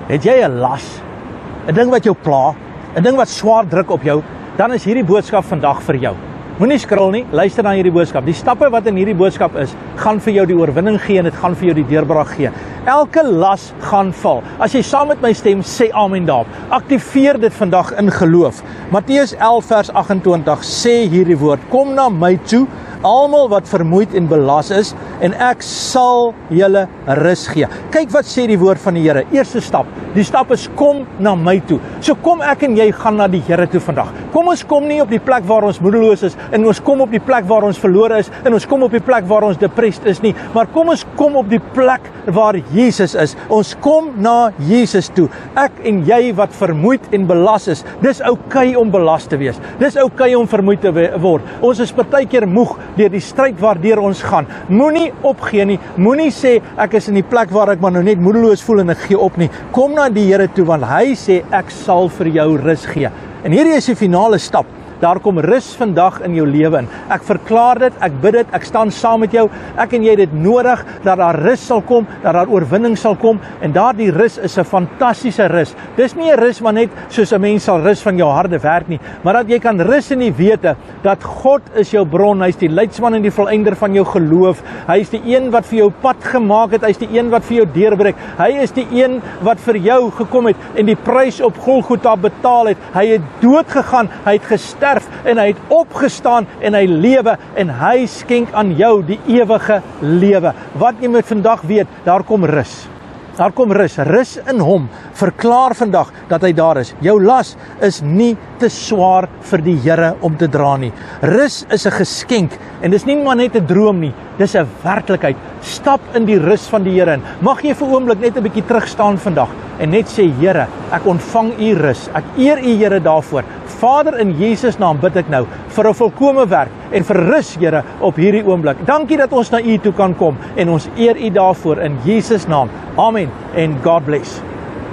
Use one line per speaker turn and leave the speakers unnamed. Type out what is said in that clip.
Het jy 'n las, 'n ding wat jou pla, 'n ding wat swaar druk op jou, dan is hierdie boodskap vandag vir jou. Moenie skril nie, luister na hierdie boodskap. Die stappe wat in hierdie boodskap is, gaan vir jou die oorwinning gee en dit gaan vir jou die deurbraak gee. Elke las gaan val. As jy saam met my stem, sê amen daarop. Aktiveer dit vandag in geloof. Matteus 11 vers 28 sê hierdie woord: Kom na my toe, almal wat vermoeid en belas is, en ek sal julle rus gee. Kyk wat sê die woord van die Here. Eerste stap. Die stap is kom na my toe. So kom ek en jy gaan na die Here toe vandag. Kom ons kom nie op die plek waar ons moedeloos is, en ons kom op die plek waar ons verlore is, en ons kom op die plek waar ons depressed is nie, maar kom ons kom op die plek waar Jesus is. Ons kom na Jesus toe. Ek en jy wat vermoeid en belas is, dis oukei om belas te wees. Dis oukei om vermoeid te word. Ons is partykeer moeg deur die stryd waardeur ons gaan. Moenie opgee nie. Moenie sê ek is in die plek waar ek maar nou net moedeloos voel en ek gee op nie. Kom na die Here toe, want hy sê ek sal vir jou rus gee. En hierdie is die finale stap. Daar kom rus vandag in jou lewe in. Ek verklaar dit, ek bid dit, ek staan saam met jou. Ek en jy het dit nodig, dat daar rus sal kom, dat daar oorwinning sal kom, en daardie rus is 'n fantastiese rus. Dis nie 'n rus maar net soos 'n mens sal rus van jou harde werk nie, maar dat jy kan rus in die wete, dat God is jou bron, hy is die leidsman en die volëinder van jou geloof, hy is die een wat vir jou pad gemaak het, hy is die een wat vir jou deurbreek, hy is die een wat vir jou gekom het, en die prys op Golgotha betaal het, hy het dood gegaan, hy het gesterf, en hy het opgestaan en hy lewe en hy skenk aan jou die ewige lewe. Wat jy moet vandag weet, daar kom rus. Daar kom rus in hom. Verklaar vandag dat hy daar is. Jou las is nie te swaar vir die Here om te dra nie. Rus is 'n geskenk en dis nie maar net 'n droom nie, dis 'n werklikheid. Stap in die rus van die Here in. Mag jy vir 'n oomblik net 'n bietjie terug staan vandag en net sê, Here, ek ontvang u rus. Ek eer u, Here, daarvoor. Vader, in Jesus naam bid ek nou vir 'n volkome werk en vir rus, Here, op hierdie oomblik. Dankie dat ons na u toe kan kom en ons eer u daarvoor in Jesus naam. Amen en God bless.